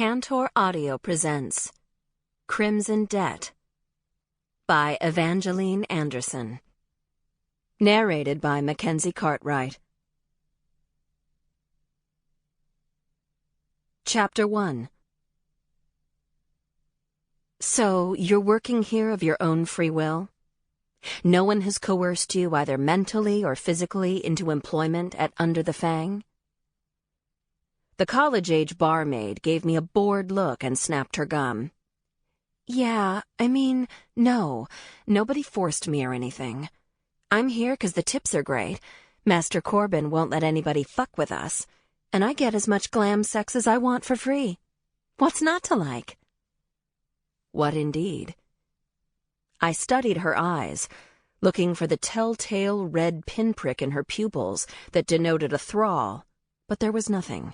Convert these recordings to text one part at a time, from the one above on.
Tantor Audio presents Crimson Debt by Evangeline Anderson. Narrated by MacKenzie Cartwright. Chapter 1. So, you're working here of your own free will? No one has coerced you either mentally or physically into employment at Under the Fang? The college-age barmaid gave me a bored look and snapped her gum. Yeah, no. Nobody forced me or anything. I'm here 'cause the tips are great. Master Corbin won't let anybody fuck with us. And I get as much glam sex as I want for free. What's not to like? What indeed? I studied her eyes, looking for the telltale red pinprick in her pupils that denoted a thrall, but there was nothing.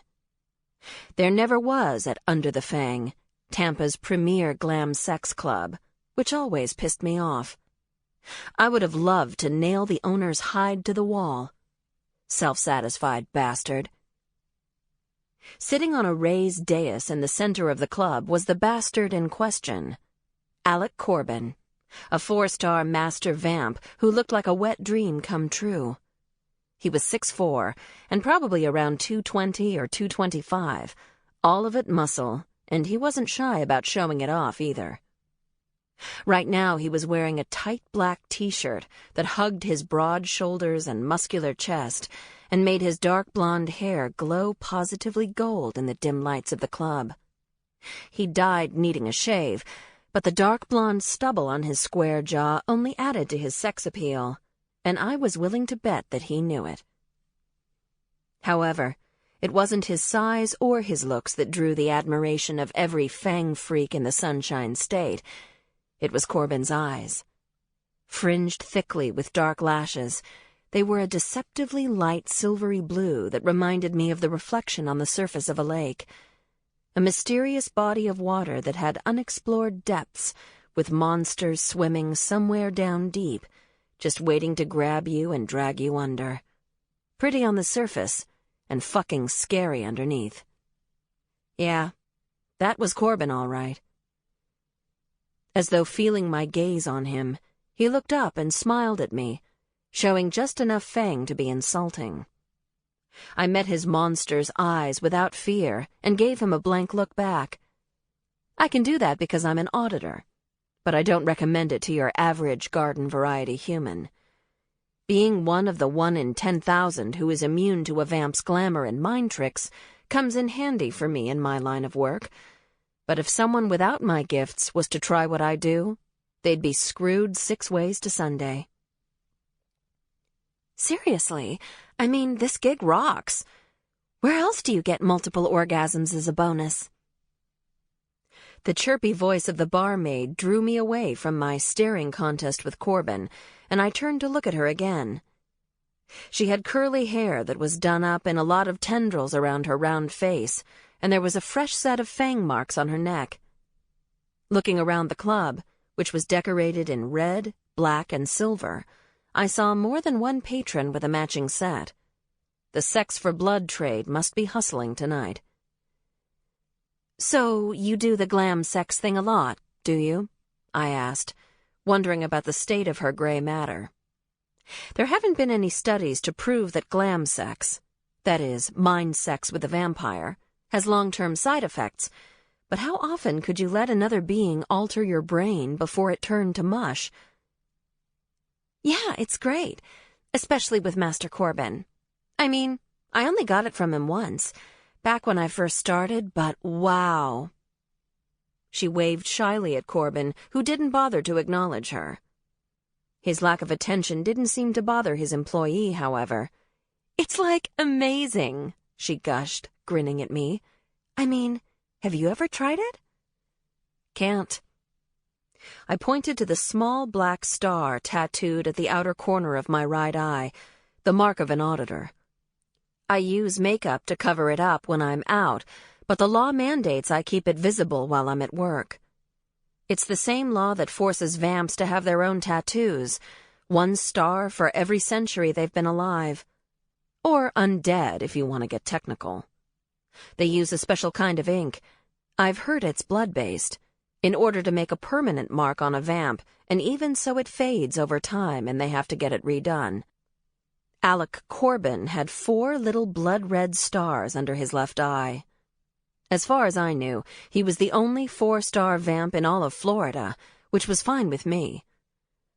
There never was at Under the Fang, Tampa's premier glam sex club, which always pissed me off. I would have loved to nail the owner's hide to the wall. Self-satisfied bastard. Sitting on a raised dais in the center of the club was the bastard in question, Alec Corbin, a 4-star master vamp who looked like a wet dream come true. He was 6'4", and probably around 220 or 225, all of it muscle, and he wasn't shy about showing it off either. Right now he was wearing a tight black t-shirt that hugged his broad shoulders and muscular chest and made his dark blonde hair glow positively gold in the dim lights of the club. He died needing a shave, but the dark blonde stubble on his square jaw only added to his sex appeal, and I was willing to bet that he knew it. However, it wasn't his size or his looks that drew the admiration of every fang freak in the Sunshine State. It was Corbin's eyes. Fringed thickly with dark lashes, they were a deceptively light silvery blue that reminded me of the reflection on the surface of a lake. A mysterious body of water that had unexplored depths, with monsters swimming somewhere down deep, just waiting to grab you and drag you under. Pretty on the surface, and fucking scary underneath. Yeah, that was Corbin all right. As though feeling my gaze on him, he looked up and smiled at me, showing just enough fang to be insulting. I met his monster's eyes without fear and gave him a blank look back. I can do that because I'm an auditor, but I don't recommend it to your average garden variety human. Being one of the 1 in 10,000 who is immune to a vamp's glamour and mind tricks comes in handy for me in my line of work, but if someone without my gifts was to try what I do, they'd be screwed 6 ways to Sunday. Seriously, this gig rocks. Where else do you get multiple orgasms as a bonus? The chirpy voice of the barmaid drew me away from my staring contest with Corbin, and I turned to look at her again. She had curly hair that was done up in a lot of tendrils around her round face, and there was a fresh set of fang marks on her neck. Looking around the club, which was decorated in red, black, and silver, I saw more than one patron with a matching set. The sex-for-blood trade must be hustling tonight. So, you do the glam sex thing a lot, do you? I asked, wondering about the state of her gray matter. There haven't been any studies to prove that glam sex, that is, mind sex with a vampire, has long-term side effects, but how often could you let another being alter your brain before it turned to mush? Yeah, it's great, especially with Master Corbin. I only got it from him once, back when I first started, but wow. She waved shyly at Corbin, who didn't bother to acknowledge her. His lack of attention didn't seem to bother his employee, however. It's amazing, she gushed, grinning at me. Have you ever tried it? Can't. I pointed to the small black star tattooed at the outer corner of my right eye, the mark of an auditor. I use makeup to cover it up when I'm out, but the law mandates I keep it visible while I'm at work. It's the same law that forces vamps to have their own tattoos, 1 star for every century they've been alive. Or undead, if you want to get technical. They use a special kind of ink, I've heard it's blood-based, in order to make a permanent mark on a vamp, and even so it fades over time and they have to get it redone. Alec Corbin had 4 little blood-red stars under his left eye. As far as I knew, he was the only 4-star vamp in all of Florida, which was fine with me.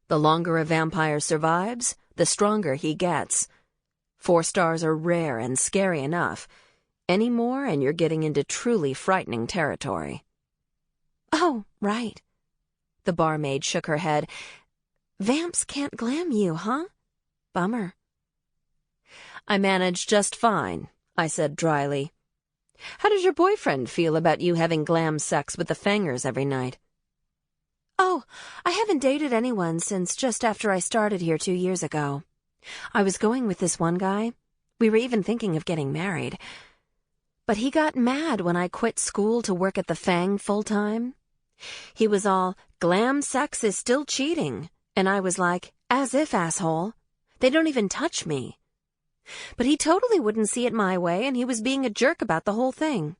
The longer a vampire survives, the stronger he gets. 4 stars are rare and scary enough. Any more and you're getting into truly frightening territory. Oh, right. The barmaid shook her head. Vamps can't glam you, huh? Bummer. I managed just fine, I said dryly. How does your boyfriend feel about you having glam sex with the Fangers every night? Oh, I haven't dated anyone since just after I started here 2 years ago. I was going with this one guy. We were even thinking of getting married. But he got mad when I quit school to work at the Fang full-time. He was all, glam sex is still cheating. And I was like, as if, asshole. They don't even touch me. But he totally wouldn't see it my way, and he was being a jerk about the whole thing.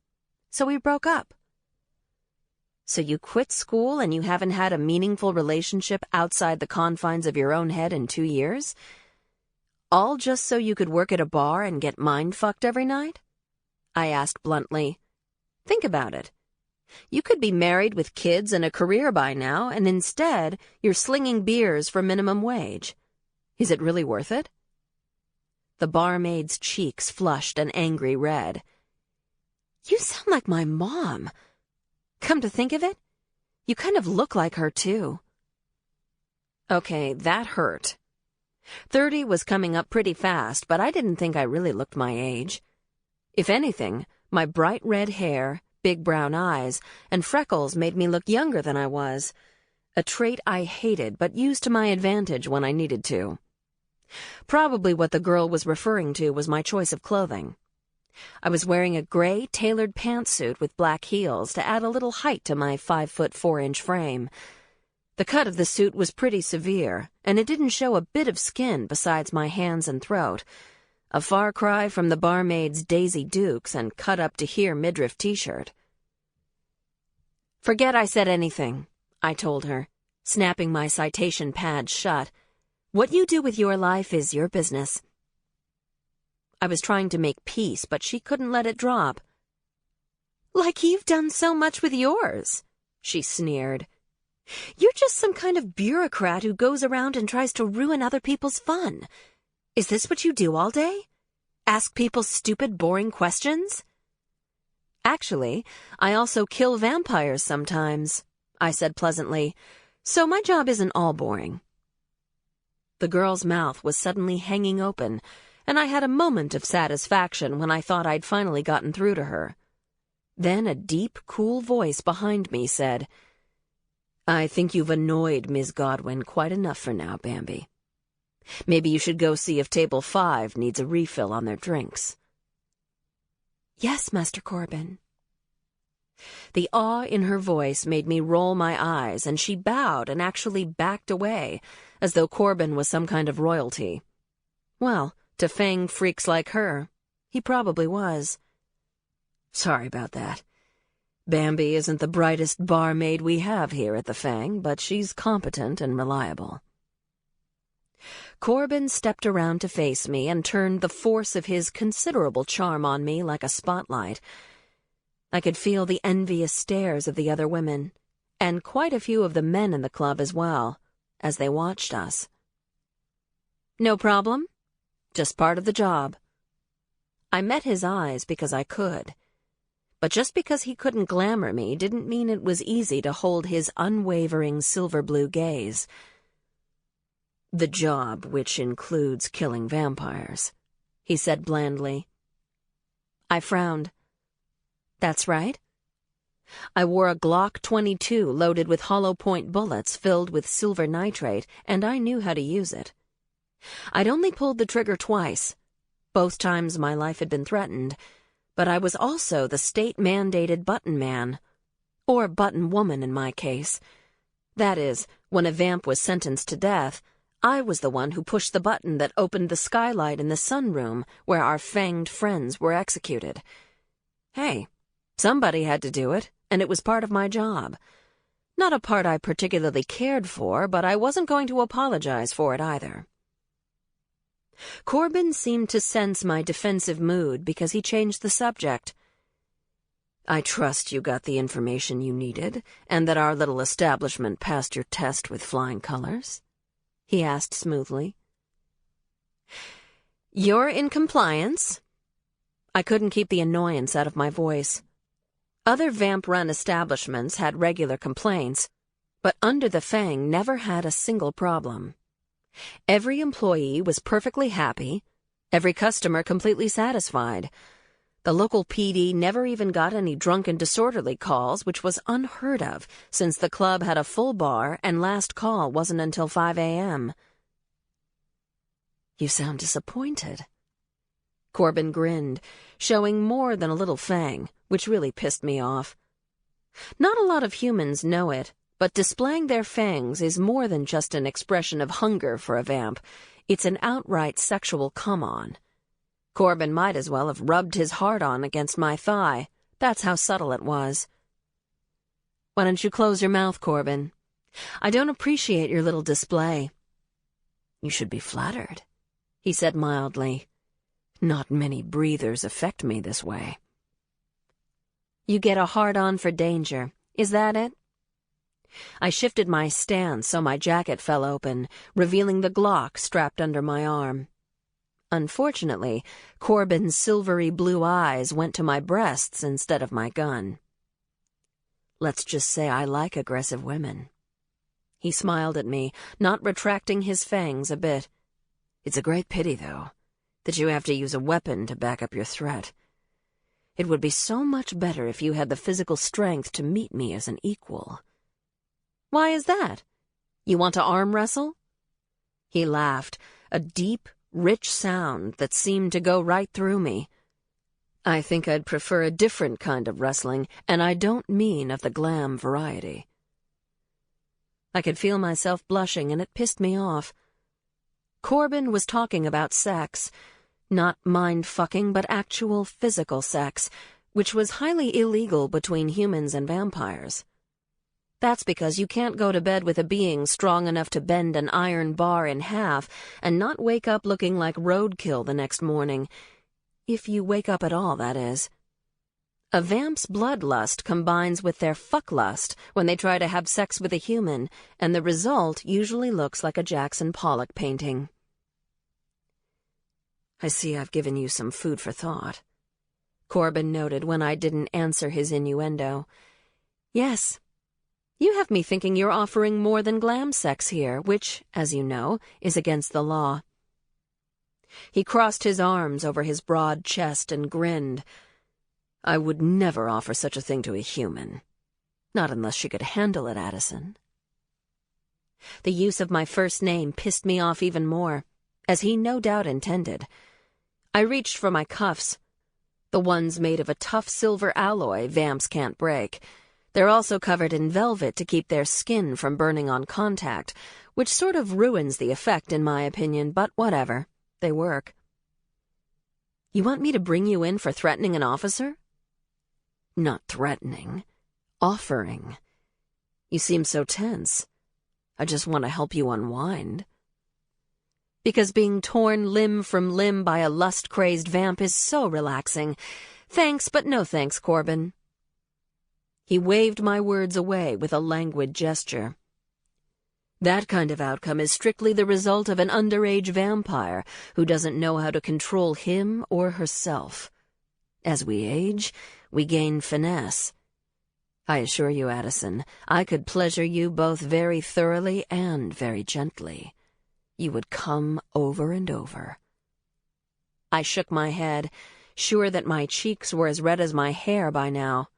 So we broke up. So you quit school and you haven't had a meaningful relationship outside the confines of your own head in 2 years? All just so you could work at a bar and get mind-fucked every night? I asked bluntly. Think about it. You could be married with kids and a career by now, and instead you're slinging beers for minimum wage. Is it really worth it? The barmaid's cheeks flushed an angry red. You sound like my mom. Come to think of it, you kind of look like her, too. Okay, that hurt. 30 was coming up pretty fast, but I didn't think I really looked my age. If anything, my bright red hair, big brown eyes, and freckles made me look younger than I was, a trait I hated but used to my advantage when I needed to. Probably what the girl was referring to was my choice of clothing. I was wearing a gray tailored pantsuit with black heels to add a little height to my 5'4" frame. The cut of the suit was pretty severe, and it didn't show a bit of skin besides my hands and throat, a far cry from the barmaid's Daisy Dukes and cut-up-to-here midriff t-shirt. Forget I said anything, I told her, snapping my citation pad shut. What you do with your life is your business. I was trying to make peace, but she couldn't let it drop. Like you've done so much with yours, she sneered. You're just some kind of bureaucrat who goes around and tries to ruin other people's fun. Is this what you do all day? Ask people stupid, boring questions? Actually, I also kill vampires sometimes, I said pleasantly, so my job isn't all boring. The girl's mouth was suddenly hanging open, and I had a moment of satisfaction when I thought I'd finally gotten through to her. Then a deep, cool voice behind me said, I think you've annoyed Ms. Godwin quite enough for now, Bambi. Maybe you should go see if Table 5 needs a refill on their drinks. Yes, Master Corbin. The awe in her voice made me roll my eyes, and she bowed and actually backed away, as though Corbin was some kind of royalty. Well, to Fang freaks like her, he probably was. Sorry about that. Bambi isn't the brightest barmaid we have here at the Fang, but she's competent and reliable. Corbin stepped around to face me and turned the force of his considerable charm on me like a spotlight. I could feel the envious stares of the other women, and quite a few of the men in the club as well, as they watched us. No problem. Just part of the job. I met his eyes because I could. But just because he couldn't glamour me didn't mean it was easy to hold his unwavering silver-blue gaze. The job, which includes killing vampires, he said blandly. I frowned. That's right. I wore a Glock 22 loaded with hollow-point bullets filled with silver nitrate, and I knew how to use it. I'd only pulled the trigger twice. Both times my life had been threatened, but I was also the state-mandated button man, or button woman in my case. That is, when a vamp was sentenced to death, I was the one who pushed the button that opened the skylight in the sunroom where our fanged friends were executed. Hey, somebody had to do it, and it was part of my job. Not a part I particularly cared for, but I wasn't going to apologize for it either. Corbin seemed to sense my defensive mood because he changed the subject. I trust you got the information you needed, and that our little establishment passed your test with flying colors? He asked smoothly. You're in compliance. I couldn't keep the annoyance out of my voice. Other vamp-run establishments had regular complaints, but Under the Fang never had a single problem. Every employee was perfectly happy, every customer completely satisfied. The local PD never even got any drunk and disorderly calls, which was unheard of since the club had a full bar and last call wasn't until 5 a.m. You sound disappointed. Corbin grinned, showing more than a little fang, which really pissed me off. Not a lot of humans know it, but displaying their fangs is more than just an expression of hunger for a vamp. It's an outright sexual come-on. Corbin might as well have rubbed his heart-on against my thigh. That's how subtle it was. Why don't you close your mouth, Corbin? I don't appreciate your little display. You should be flattered, he said mildly. Not many breathers affect me this way. You get a hard-on for danger. Is that it? I shifted my stance so my jacket fell open, revealing the Glock strapped under my arm. Unfortunately, Corbin's silvery blue eyes went to my breasts instead of my gun. Let's just say I like aggressive women. He smiled at me, not retracting his fangs a bit. It's a great pity, though, that you have to use a weapon to back up your threat. It would be so much better if you had the physical strength to meet me as an equal. Why is that? You want to arm wrestle? He laughed, a deep, rich sound that seemed to go right through me. I think I'd prefer a different kind of wrestling, and I don't mean of the glam variety. I could feel myself blushing, and it pissed me off. Corbin was talking about sex, not mind-fucking, but actual physical sex, which was highly illegal between humans and vampires. That's because you can't go to bed with a being strong enough to bend an iron bar in half and not wake up looking like roadkill the next morning. If you wake up at all, that is. A vamp's bloodlust combines with their fucklust when they try to have sex with a human, and the result usually looks like a Jackson Pollock painting. I see I've given you some food for thought, Corbin noted when I didn't answer his innuendo. Yes. You have me thinking you're offering more than glam sex here, which, as you know, is against the law. He crossed his arms over his broad chest and grinned. I would never offer such a thing to a human. Not unless she could handle it, Addison. The use of my first name pissed me off even more, as he no doubt intended. I reached for my cuffs, the ones made of a tough silver alloy vamps can't break. They're also covered in velvet to keep their skin from burning on contact, which sort of ruins the effect in my opinion, but whatever. They work. You want me to bring you in for threatening an officer? Not threatening. Offering. You seem so tense. I just want to help you unwind. Because being torn limb from limb by a lust-crazed vamp is so relaxing. Thanks, but no thanks, Corbin. He waved my words away with a languid gesture. That kind of outcome is strictly the result of an underage vampire who doesn't know how to control him or herself. As we age, we gain finesse. I assure you, Addison, I could pleasure you both very thoroughly and very gently. You would come over and over. I shook my head, sure that my cheeks were as red as my hair by now.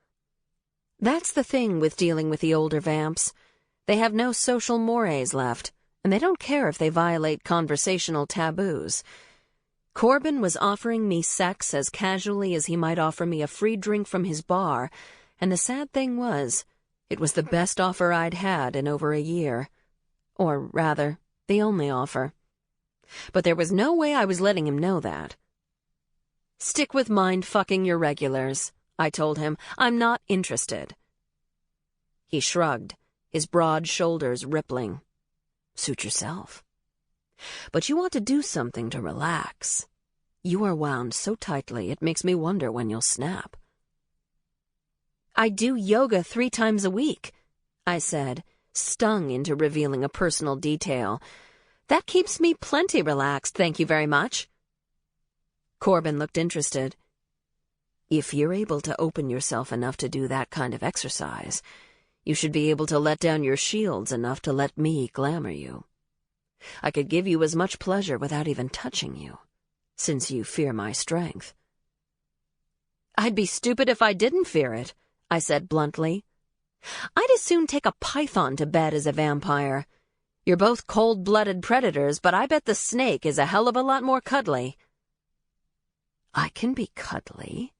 That's the thing with dealing with the older vamps. They have no social mores left, and they don't care if they violate conversational taboos. Corbin was offering me sex as casually as he might offer me a free drink from his bar, and the sad thing was, it was the best offer I'd had in over a year. Or rather, the only offer. But there was no way I was letting him know that. Stick with mind-fucking your regulars, I told him. I'm not interested. He shrugged, his broad shoulders rippling. Suit yourself. But you want to do something to relax. You are wound so tightly it makes me wonder when you'll snap. I do yoga 3 times a week, I said, stung into revealing a personal detail. That keeps me plenty relaxed, thank you very much. Corbin looked interested. If you're able to open yourself enough to do that kind of exercise, you should be able to let down your shields enough to let me glamour you. I could give you as much pleasure without even touching you, since you fear my strength. I'd be stupid if I didn't fear it, I said bluntly. I'd as soon take a python to bed as a vampire. You're both cold-blooded predators, but I bet the snake is a hell of a lot more cuddly. I can be cuddly.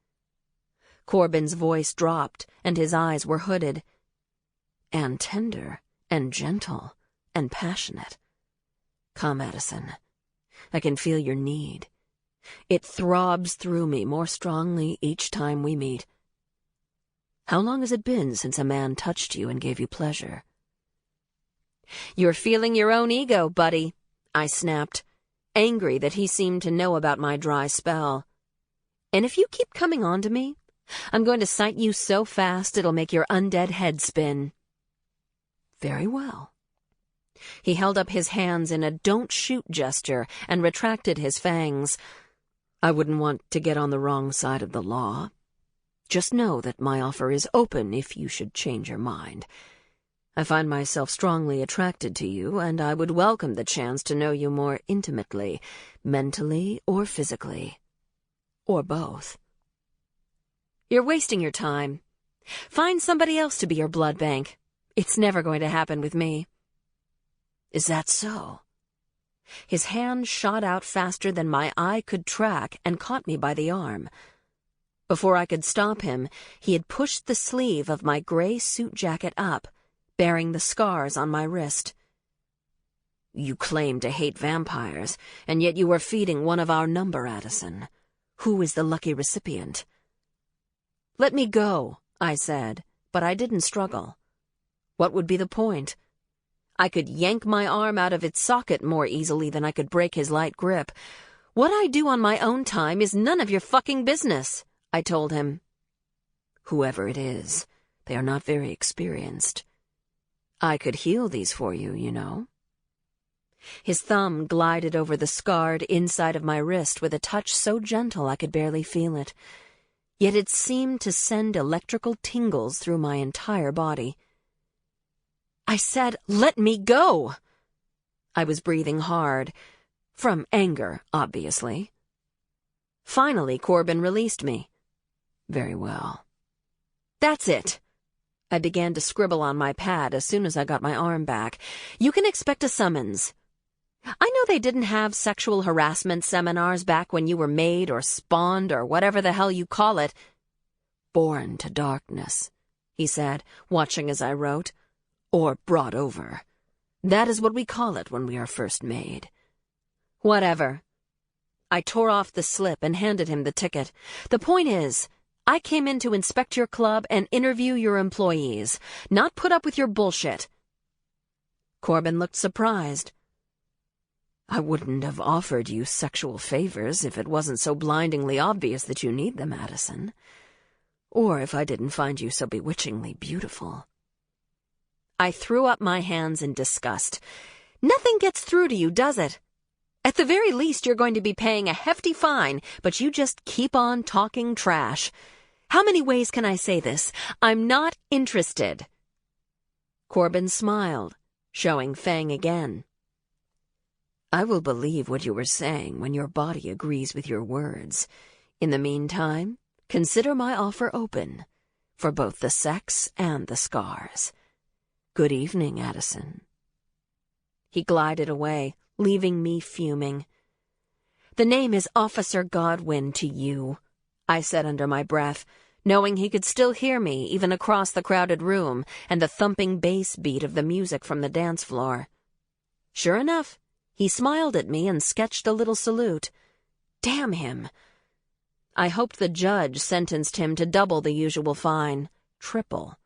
Corbin's voice dropped, and his eyes were hooded. And tender, and gentle, and passionate. Come, Addison. I can feel your need. It throbs through me more strongly each time we meet. How long has it been since a man touched you and gave you pleasure? You're feeling your own ego, buddy, I snapped, angry that he seemed to know about my dry spell. And if you keep coming on to me, I'm going to sight you so fast it'll make your undead head spin. Very well. He held up his hands in a don't-shoot gesture and retracted his fangs. I wouldn't want to get on the wrong side of the law. Just know that my offer is open if you should change your mind. I find myself strongly attracted to you, and I would welcome the chance to know you more intimately, mentally or physically. Or both. You're wasting your time. Find somebody else to be your blood bank. It's never going to happen with me. Is that so? His hand shot out faster than my eye could track and caught me by the arm. Before I could stop him, he had pushed the sleeve of my gray suit jacket up, bearing the scars on my wrist. You claim to hate vampires, and yet you are feeding one of our number, Addison. Who is the lucky recipient? Let me go, I said, but I didn't struggle. What would be the point? I could yank my arm out of its socket more easily than I could break his light grip. What I do on my own time is none of your fucking business, I told him. Whoever it is, they are not very experienced. I could heal these for you, you know. His thumb glided over the scarred inside of my wrist with a touch so gentle I could barely feel it. Yet it seemed to send electrical tingles through my entire body. I said, let me go! I was breathing hard. From anger, obviously. Finally, Corbin released me. Very well. That's it. I began to scribble on my pad as soon as I got my arm back. You can expect a summons. I know they didn't have sexual harassment seminars back when you were made or spawned or whatever the hell you call it. Born to darkness, he said, watching as I wrote. Or brought over. That is what we call it when we are first made. Whatever. I tore off the slip and handed him the ticket. The point is, I came in to inspect your club and interview your employees, not put up with your bullshit. Corbin looked surprised. I wouldn't have offered you sexual favors if it wasn't so blindingly obvious that you need them, Addison. Or if I didn't find you so bewitchingly beautiful. I threw up my hands in disgust. Nothing gets through to you, does it? At the very least, you're going to be paying a hefty fine, but you just keep on talking trash. How many ways can I say this? I'm not interested. Corbin smiled, showing Fang again. I will believe what you were saying when your body agrees with your words. In the meantime, consider my offer open, for both the sex and the scars. Good evening, Addison. He glided away, leaving me fuming. The name is Officer Godwin to you, I said under my breath, knowing he could still hear me even across the crowded room and the thumping bass beat of the music from the dance floor. Sure enough, he smiled at me and sketched a little salute. Damn him. I hoped the judge sentenced him to double the usual fine, triple.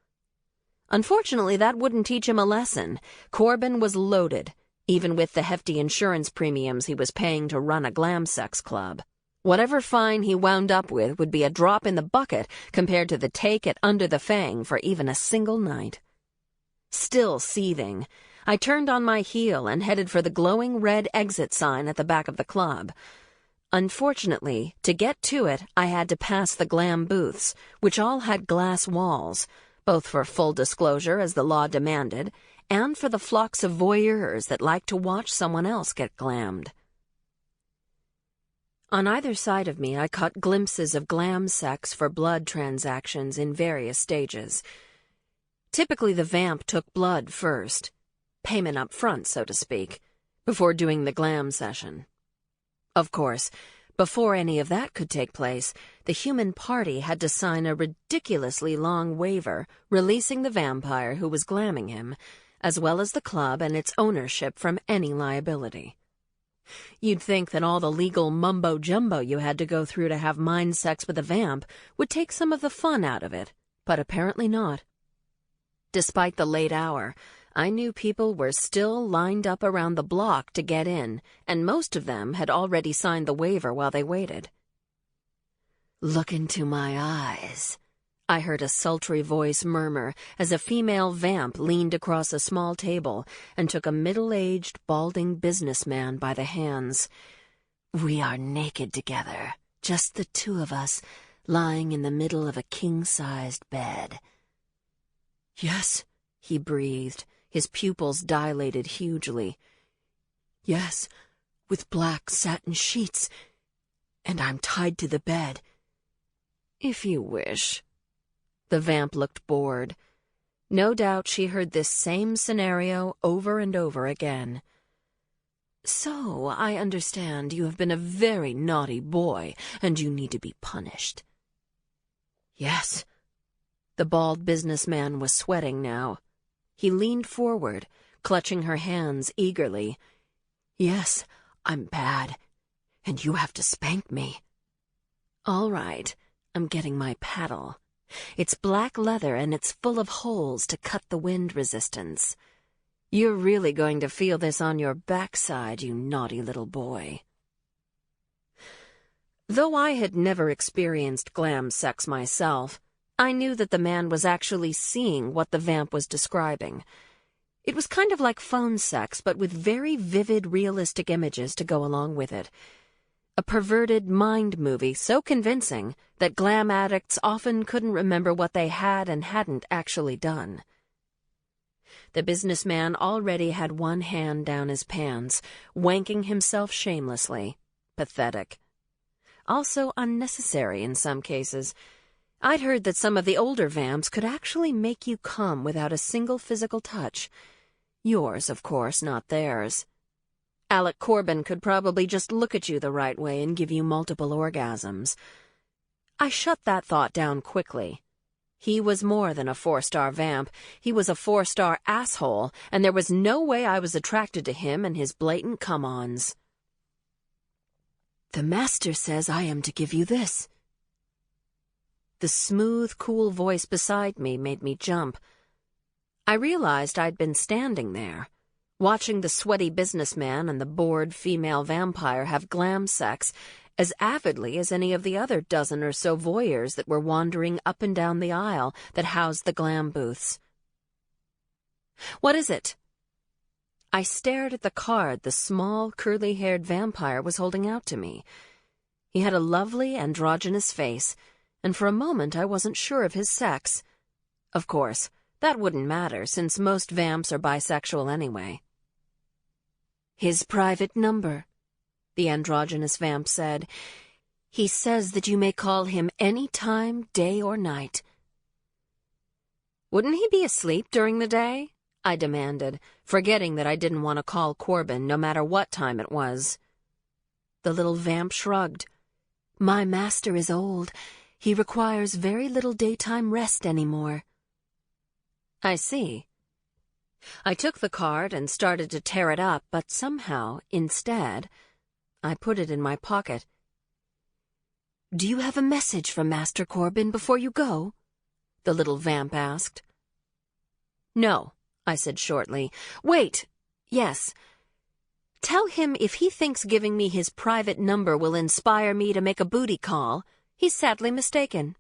Unfortunately, that wouldn't teach him a lesson. Corbin was loaded, even with the hefty insurance premiums he was paying to run a glam sex club. Whatever fine he wound up with would be a drop in the bucket compared to the take at Under the Fang for even a single night. Still seething, I turned on my heel and headed for the glowing red exit sign at the back of the club. Unfortunately, to get to it, I had to pass the glam booths, which all had glass walls, both for full disclosure as the law demanded, and for the flocks of voyeurs that like to watch someone else get glammed. On either side of me, I caught glimpses of glam sex for blood transactions in various stages. Typically, the vamp took blood first, payment up front, so to speak, before doing the glam session. Of course, before any of that could take place, the human party had to sign a ridiculously long waiver releasing the vampire who was glamming him, as well as the club and its ownership from any liability. You'd think that all the legal mumbo-jumbo you had to go through to have mind sex with a vamp would take some of the fun out of it, but apparently not. Despite the late hour, I knew people were still lined up around the block to get in, and most of them had already signed the waiver while they waited. "Look into my eyes," I heard a sultry voice murmur as a female vamp leaned across a small table and took a middle-aged, balding businessman by the hands. "We are naked together, just the two of us, lying in the middle of a king-sized bed." "Yes," he breathed, his pupils dilated hugely. "Yes, with black satin sheets, and I'm tied to the bed." "If you wish." The vamp looked bored. No doubt she heard this same scenario over and over again. "So, I understand you have been a very naughty boy, and you need to be punished." "Yes." The bald businessman was sweating now. He leaned forward, clutching her hands eagerly. "Yes, I'm bad, and you have to spank me." "All right, I'm getting my paddle. It's black leather and it's full of holes to cut the wind resistance. You're really going to feel this on your backside, you naughty little boy." Though I had never experienced glam sex myself, I knew that the man was actually seeing what the vamp was describing. It was kind of like phone sex, but with very vivid, realistic images to go along with it. A perverted mind movie so convincing that glam addicts often couldn't remember what they had and hadn't actually done. The businessman already had one hand down his pants, wanking himself shamelessly. Pathetic. Also unnecessary in some cases. I'd heard that some of the older vamps could actually make you come without a single physical touch. Yours, of course, not theirs. Alec Corbin could probably just look at you the right way and give you multiple orgasms. I shut that thought down quickly. He was more than a 4-star vamp. He was a 4-star asshole, and there was no way I was attracted to him and his blatant come-ons. "The master says I am to give you this." The smooth, cool voice beside me made me jump. I realized I'd been standing there, watching the sweaty businessman and the bored female vampire have glam sex as avidly as any of the other dozen or so voyeurs that were wandering up and down the aisle that housed the glam booths. "What is it?" I stared at the card the small, curly-haired vampire was holding out to me. He had a lovely, androgynous face, and for a moment I wasn't sure of his sex. Of course, that wouldn't matter, since most vamps are bisexual anyway. "His private number," the androgynous vamp said. "He says that you may call him any time, day or night." "Wouldn't he be asleep during the day?" I demanded, forgetting that I didn't want to call Corbin no matter what time it was. The little vamp shrugged. "My master is old. He requires very little daytime rest anymore." "I see." I took the card and started to tear it up, but somehow, instead, I put it in my pocket. "Do you have a message from Master Corbin before you go?" the little vamp asked. No, I said shortly. Wait. Yes. Tell him if he thinks giving me his private number will inspire me to make a booty call, he's sadly mistaken.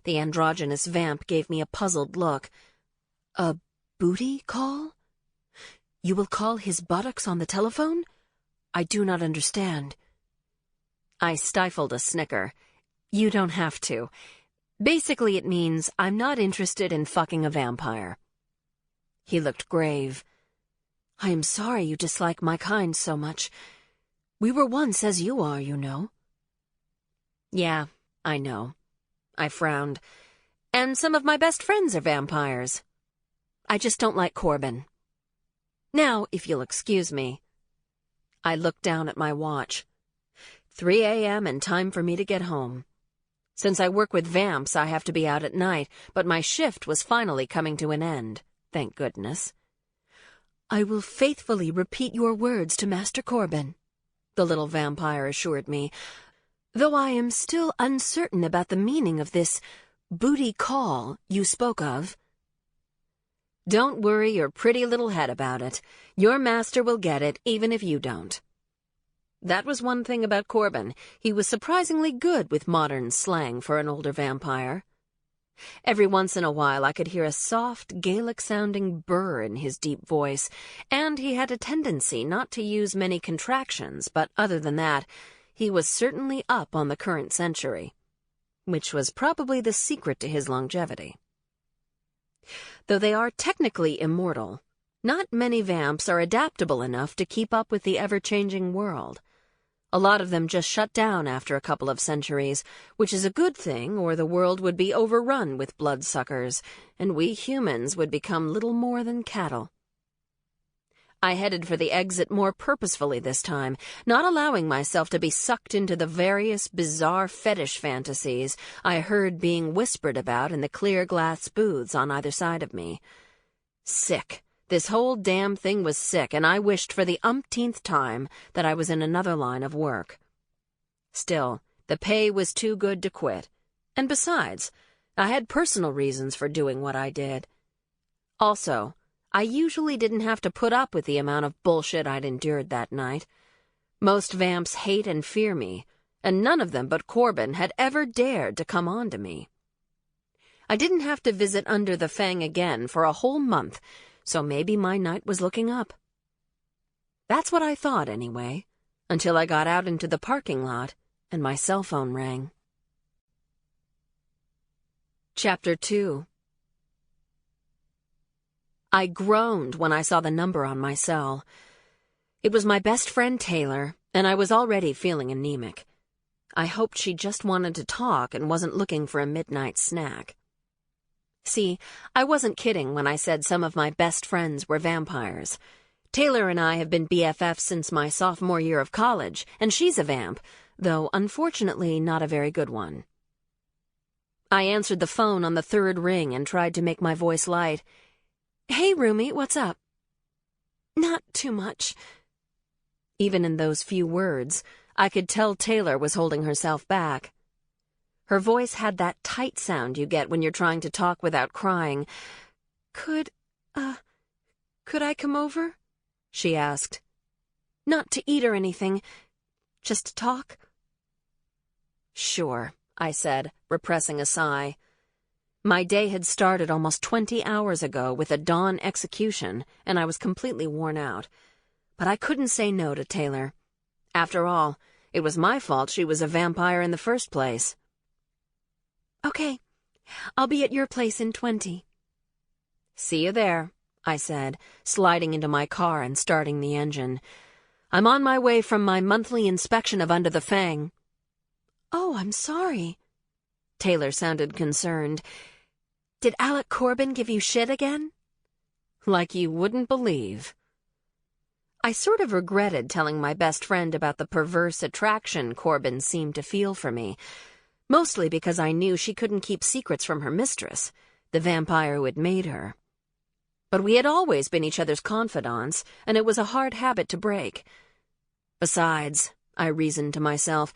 The androgynous vamp gave me a puzzled look. A booty call? You will call his buttocks on the telephone? I do not understand. I stifled a snicker. You don't have to. Basically, it means I'm not interested in fucking a vampire. He looked grave. I am sorry you dislike my kind so much. We were once as you are, you know. Yeah, I know. I frowned. And some of my best friends are vampires. I just don't like Corbin. Now, if you'll excuse me. I looked down at my watch. 3 a.m. and time for me to get home. Since I work with vamps, I have to be out at night, but my shift was finally coming to an end. Thank goodness. I will faithfully repeat your words to Master Corbin, the little vampire assured me, though I am still uncertain about the meaning of this booty call you spoke of. Don't worry your pretty little head about it. Your master will get it, even if you don't. That was one thing about Corbin. He was surprisingly good with modern slang for an older vampire. Every once in a while I could hear a soft, Gaelic-sounding burr in his deep voice, and he had a tendency not to use many contractions, but other than that, he was certainly up on the current century, which was probably the secret to his longevity. Though they are technically immortal, not many vamps are adaptable enough to keep up with the ever-changing world. A lot of them just shut down after a couple of centuries, which is a good thing, or the world would be overrun with bloodsuckers, and we humans would become little more than cattle. I headed for the exit more purposefully this time, not allowing myself to be sucked into the various bizarre fetish fantasies I heard being whispered about in the clear glass booths on either side of me. Sick. This whole damn thing was sick, and I wished for the umpteenth time that I was in another line of work. Still, the pay was too good to quit. And besides, I had personal reasons for doing what I did. Also, I usually didn't have to put up with the amount of bullshit I'd endured that night. Most vamps hate and fear me, and none of them but Corbin had ever dared to come on to me. I didn't have to visit Under the Fang again for a whole month, so maybe my night was looking up. That's what I thought, anyway, until I got out into the parking lot and my cell phone rang. Chapter 2. I groaned when I saw the number on my cell. It was my best friend Taylor, and I was already feeling anemic. I hoped she just wanted to talk and wasn't looking for a midnight snack. See, I wasn't kidding when I said some of my best friends were vampires. Taylor and I have been BFFs since my sophomore year of college, and she's a vamp, though unfortunately not a very good one. I answered the phone on the third ring and tried to make my voice light. Hey, roomie, what's up? Not too much. Even in those few words, I could tell Taylor was holding herself back. Her voice had that tight sound you get when you're trying to talk without crying. Could I come over? She asked. Not to eat or anything, just to talk. Sure, I said, repressing a sigh. My day had started almost 20 hours ago with a dawn execution, and I was completely worn out. But I couldn't say no to Taylor. After all, it was my fault she was a vampire in the first place. Okay, I'll be at your place in 20. See you there, I said, sliding into my car and starting the engine. I'm on my way from my monthly inspection of Under the Fang. Oh, I'm sorry. Taylor sounded concerned. Did Alec Corbin give you shit again? Like you wouldn't believe. I sort of regretted telling my best friend about the perverse attraction Corbin seemed to feel for me, mostly because I knew she couldn't keep secrets from her mistress, the vampire who had made her. But we had always been each other's confidants, and it was a hard habit to break. Besides, I reasoned to myself,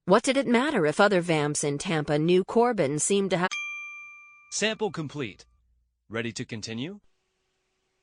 what did it matter if other vamps in Tampa knew Corbin seemed to have... Sample complete. Ready to continue?